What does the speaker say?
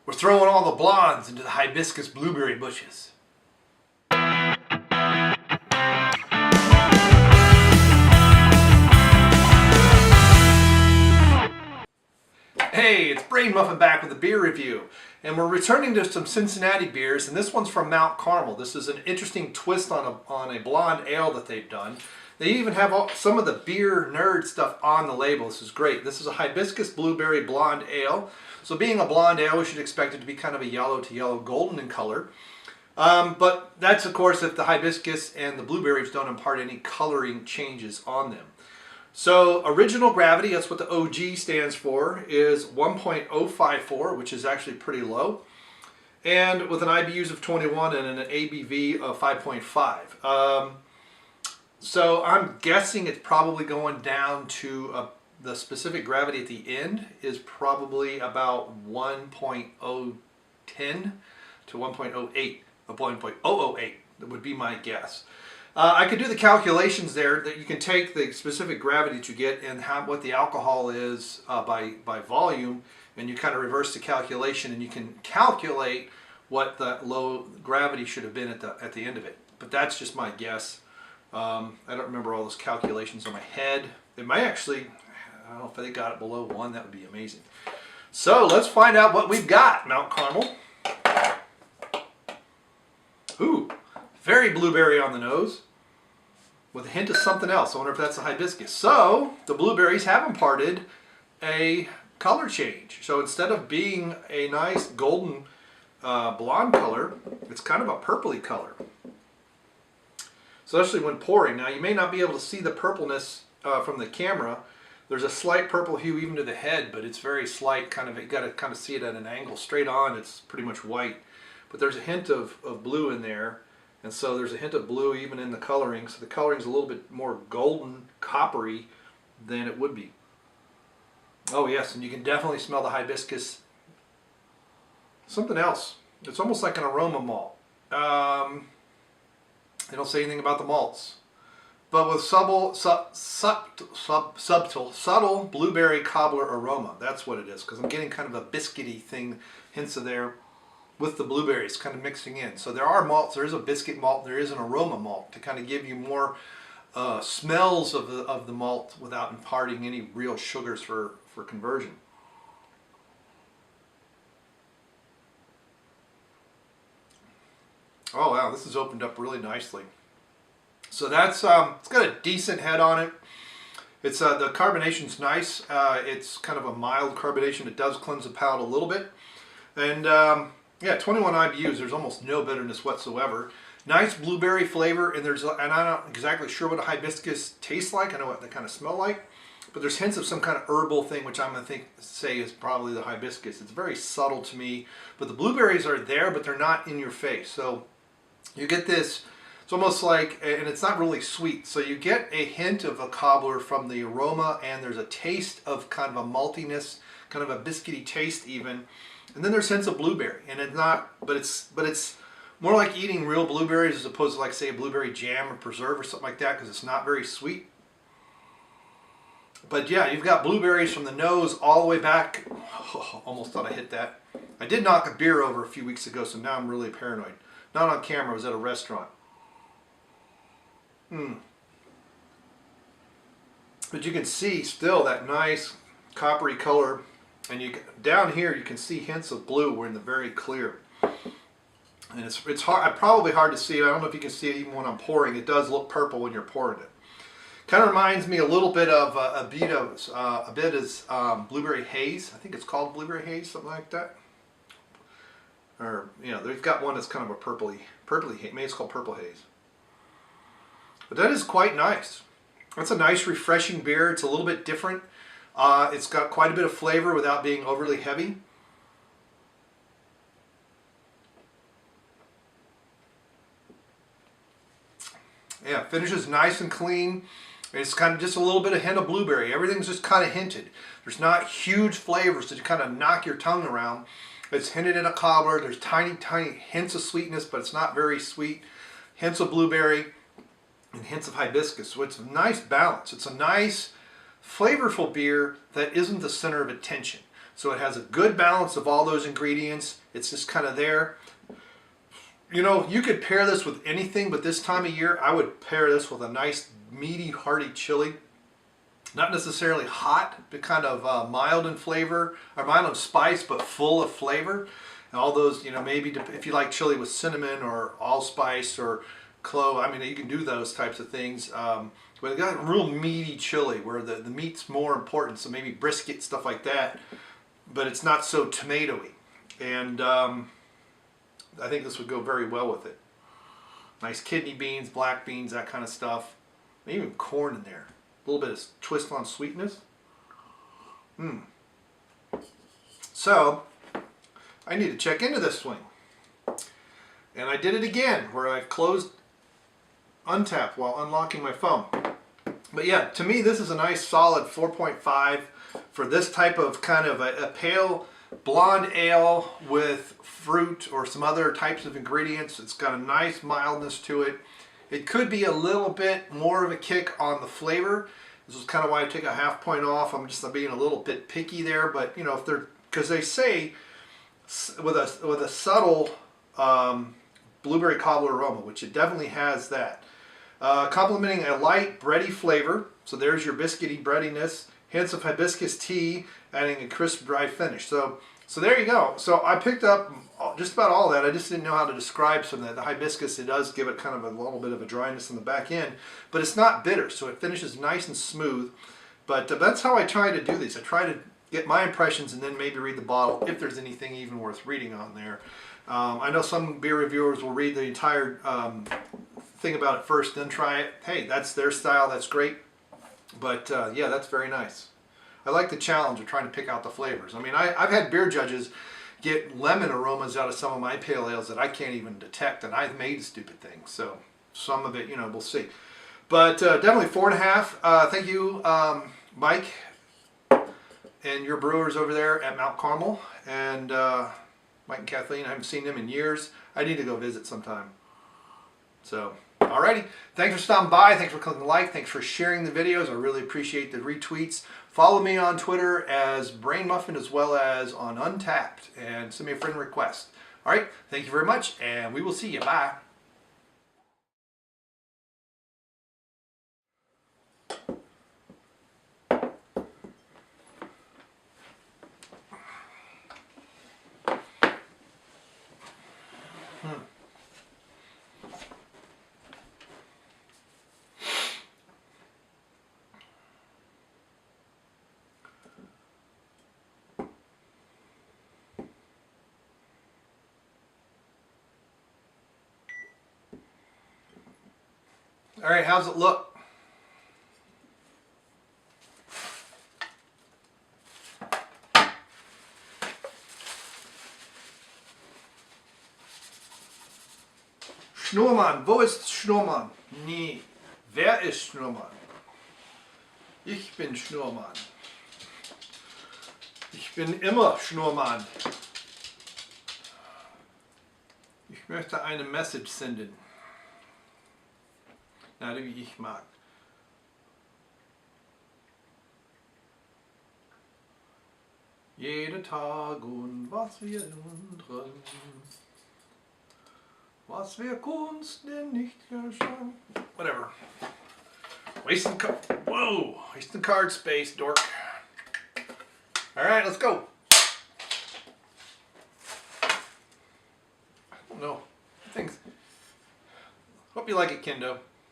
We're throwing all the blondes into the hibiscus blueberry bushes. Hey, it's Brainmuffin back with a beer review. And we're returning to some Cincinnati beers, and this one's from Mount Carmel. This is an interesting twist on a blonde ale that they've done. They even have some of the beer nerd stuff on the label. This is great. This is a hibiscus blueberry blonde ale. So being a blonde ale, we should expect it to be kind of a yellow to yellow golden in color. But that's, of course, if the hibiscus and the blueberries don't impart any coloring changes on them. So original gravity, that's what the OG stands for, is 1.054, which is actually pretty low. And with an IBUs of 21 and an ABV of 5.5. So I'm guessing it's probably going down to the specific gravity at the end is probably about 1.010 to 1.08, or 1.008, that would be my guess. I could do the calculations there that you can take the specific gravity that you get and what the alcohol is by volume, and you kind of reverse the calculation and you can calculate what the low gravity should have been at the end of it. But that's just my guess. I don't remember all those calculations on my head. It might actually, I don't know if they got it below 1, that would be amazing. So let's find out what we've got, Mount Carmel. Ooh, very blueberry on the nose, with a hint of something else. I wonder if that's a hibiscus. So the blueberries have imparted a color change. So instead of being a nice golden blonde color, it's kind of a purpley color. Especially when pouring. Now you may not be able to see the purpleness from the camera. There's a slight purple hue even to the head, but it's very slight. You got to kind of see it at an angle. Straight on, it's pretty much white. But there's a hint of blue in there. And so there's a hint of blue even in the coloring. So the coloring is a little bit more golden, coppery than it would be. Oh yes, and you can definitely smell the hibiscus. Something else. It's almost like an aroma malt. They don't say anything about the malts. But with subtle blueberry cobbler aroma. That's what it is. Because I'm getting kind of a biscuity thing, hints of there, with the blueberries kind of mixing in. So there are malts. There is a biscuit malt. There is an aroma malt to kind of give you more smells of the malt without imparting any real sugars for conversion. Oh wow, this has opened up really nicely. So that's it's got a decent head on it. It's the carbonation's nice. It's kind of a mild carbonation. It does cleanse the palate a little bit. And yeah, 21 IBUs. There's almost no bitterness whatsoever. Nice blueberry flavor, and I'm not exactly sure what a hibiscus tastes like. I know what they kind of smell like, but there's hints of some kind of herbal thing, which I'm going to say is probably the hibiscus. It's very subtle to me, but the blueberries are there, but they're not in your face. So you get this. It's almost like, and it's not really sweet, so you get a hint of a cobbler from the aroma, and there's a taste of kind of a maltiness, kind of a biscuity taste even, and then there's hints of blueberry, and it's not, but it's more like eating real blueberries as opposed to, like, say, a blueberry jam or preserve or something like that, because it's not very sweet. But yeah, you've got blueberries from the nose all the way back. Oh, almost thought I hit that. I did knock a beer over a few weeks ago, so now I'm really paranoid. Not on camera, I was at a restaurant. But you can see still that nice coppery color, and down here you can see hints of blue. We're in the very clear, and it's hard, probably hard to see. I don't know if you can see it even when I'm pouring. It does look purple when you're pouring it. Kind of reminds me a little bit of a bit is blueberry haze. I think it's called blueberry haze, something like that. Or they've got one that's kind of a purpley haze. Maybe it's called purple haze. But that is quite nice. It's a nice, refreshing beer. It's a little bit different. It's got quite a bit of flavor without being overly heavy. Yeah, finishes nice and clean. It's kind of just a little bit of hint of blueberry. Everything's just kind of hinted. There's not huge flavors to kind of knock your tongue around. It's hinted in a cobbler. There's tiny, tiny hints of sweetness, but it's not very sweet. Hints of blueberry and hints of hibiscus. So it's a nice balance. It's a nice, flavorful beer that isn't the center of attention. So it has a good balance of all those ingredients. It's just kind of there. You know, you could pair this with anything, but this time of year, I would pair this with a nice, meaty, hearty chili. Not necessarily hot, but kind of mild in flavor, or mild in spice, but full of flavor. And all those, you know, maybe if you like chili with cinnamon or allspice or clove, I mean, you can do those types of things. But it got a real meaty chili where the meat's more important, so maybe brisket, stuff like that. But it's not so tomatoey. And I think this would go very well with it. Nice kidney beans, black beans, that kind of stuff. Maybe even corn in there. A little bit of twist on sweetness. So, I need to check into this swing. And I did it again, where I closed untap while unlocking my phone. But yeah, to me this is a nice solid 4.5 for this type of kind of a pale blonde ale with fruit or some other types of ingredients. It's got a nice mildness to it. It could be a little bit more of a kick on the flavor. This is kind of why I take a half point off. I'm being a little bit picky there, but you know, if they're, because they say with a subtle blueberry cobbler aroma, which it definitely has that. Complementing a light bready flavor, so there's your biscuity breadiness, hints of hibiscus tea, adding a crisp dry finish. So there you go. So I picked up just about all that. I just didn't know how to describe some of that. The hibiscus, it does give it kind of a little bit of a dryness on the back end, but it's not bitter, so it finishes nice and smooth. But that's how I try to do these. I try to get my impressions and then maybe read the bottle if there's anything even worth reading on there. I know some beer reviewers will read the entire thing about it first, then try it. Hey, that's their style, that's great. But yeah, that's very nice. I like the challenge of trying to pick out the flavors. I mean, I've had beer judges get lemon aromas out of some of my pale ales that I can't even detect, and I've made stupid things. So some of it, you know, we'll see. But definitely 4.5. Thank you, Mike, and your brewers over there at Mount Carmel, and Mike and Kathleen. I haven't seen them in years. I need to go visit sometime. So, alrighty. Thanks for stopping by. Thanks for clicking like. Thanks for sharing the videos. I really appreciate the retweets. Follow me on Twitter as Brainmuffin as well as on Untapped, and send me a friend request. Alright, thank you very much, and we will see you. Bye. All right, how's it look? Schnurrmann, wo ist Schnurrmann? Nee, wer ist Schnurrmann? Ich bin Schnurrmann. Ich bin immer Schnurrmann. Ich möchte eine Message senden. Na, wie ich mag. Jeder Tag und was wir wundern, was wir Kunst denn nicht erschaffen. Whatever. Wasting card space, dork. Alright, let's go. I don't know. Hope you like it, Kendo.